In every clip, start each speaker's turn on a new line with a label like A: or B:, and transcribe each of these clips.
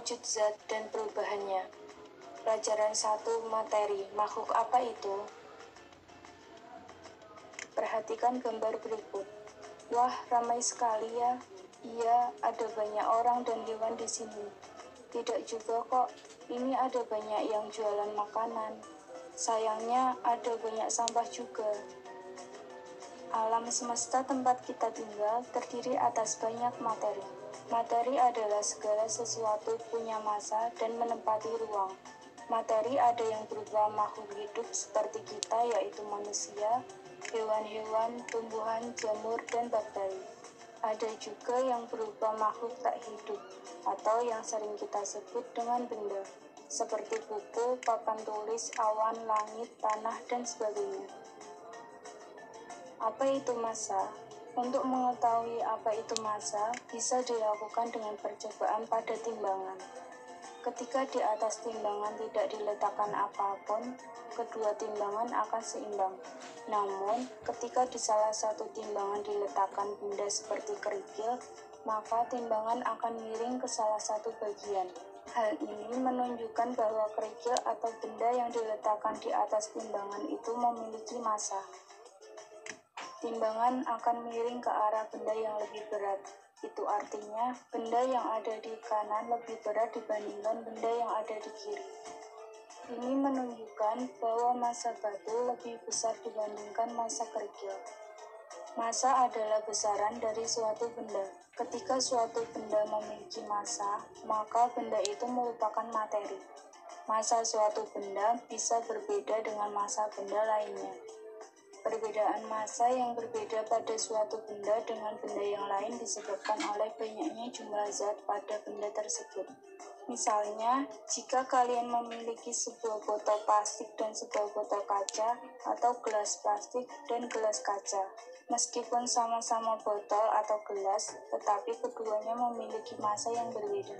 A: wujud zat dan perubahannya. Pelajaran 1 materi, makhluk apa itu? Perhatikan gambar berikut. Wah, ramai sekali ya. Iya, ada banyak orang dan hewan di sini. Tidak juga kok, ini ada banyak yang jualan makanan. Sayangnya, ada banyak sampah juga. Alam semesta tempat kita tinggal terdiri atas banyak materi. Materi adalah segala sesuatu punya massa dan menempati ruang. Materi ada yang berupa makhluk hidup seperti kita, yaitu manusia, hewan-hewan, tumbuhan, jamur, dan bakteri. Ada juga yang berupa makhluk tak hidup, atau yang sering kita sebut dengan benda, seperti buku, papan tulis, awan, langit, tanah, dan sebagainya. Apa itu massa? Untuk mengetahui apa itu massa, bisa dilakukan dengan percobaan pada timbangan. Ketika di atas timbangan tidak diletakkan apapun, kedua timbangan akan seimbang. Namun, ketika di salah satu timbangan diletakkan benda seperti kerikil, maka timbangan akan miring ke salah satu bagian. Hal ini menunjukkan bahwa kerikil atau benda yang diletakkan di atas timbangan itu memiliki massa. Timbangan akan miring ke arah benda yang lebih berat. Itu artinya, benda yang ada di kanan lebih berat dibandingkan benda yang ada di kiri. Ini menunjukkan bahwa massa batu lebih besar dibandingkan massa kerikil. Massa adalah besaran dari suatu benda. Ketika suatu benda memiliki massa, maka benda itu merupakan materi. Massa suatu benda bisa berbeda dengan massa benda lainnya. Perbedaan massa yang berbeda pada suatu benda dengan benda yang lain disebabkan oleh banyaknya jumlah zat pada benda tersebut. Misalnya, jika kalian memiliki sebuah botol plastik dan sebuah botol kaca, atau gelas plastik dan gelas kaca, meskipun sama-sama botol atau gelas, tetapi keduanya memiliki massa yang berbeda.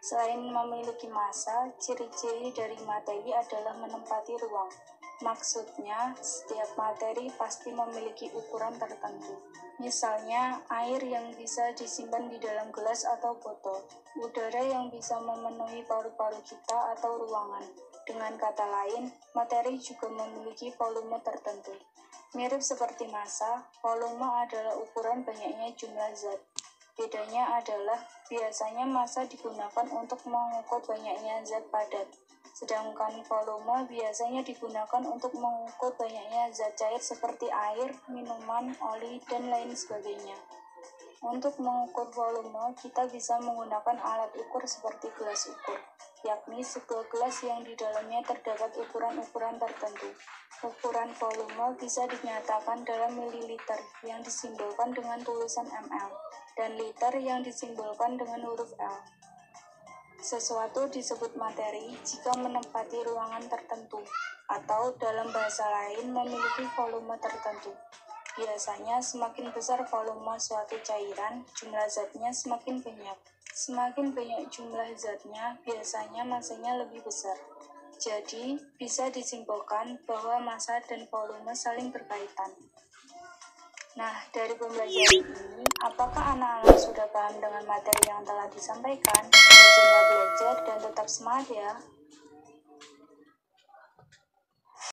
A: Selain memiliki massa, ciri-ciri dari materi adalah menempati ruang. Maksudnya, setiap materi pasti memiliki ukuran tertentu. Misalnya, air yang bisa disimpan di dalam gelas atau botol, udara yang bisa memenuhi paru-paru kita atau ruangan. Dengan kata lain, materi juga memiliki volume tertentu. Mirip seperti massa, volume adalah ukuran banyaknya jumlah zat. Bedanya adalah, biasanya massa digunakan untuk mengukur banyaknya zat padat, sedangkan volume biasanya digunakan untuk mengukur banyaknya zat cair seperti air, minuman, oli, dan lain sebagainya. Untuk mengukur volume, kita bisa menggunakan alat ukur seperti gelas ukur, yakni sebuah gelas yang di dalamnya terdapat ukuran-ukuran tertentu. Ukuran volume bisa dinyatakan dalam mililiter yang disimbolkan dengan tulisan ml, dan liter yang disimbolkan dengan huruf L. Sesuatu disebut materi jika menempati ruangan tertentu, atau dalam bahasa lain memiliki volume tertentu. Biasanya semakin besar volume suatu cairan, jumlah zatnya semakin banyak. Semakin banyak jumlah zatnya, biasanya massanya lebih besar. Jadi, bisa disimpulkan bahwa massa dan volume saling berkaitan. Nah, dari pembelajaran ini, apakah anak-anak sudah paham dengan materi yang telah disampaikan? Rajinlah belajar dan tetap semangat ya!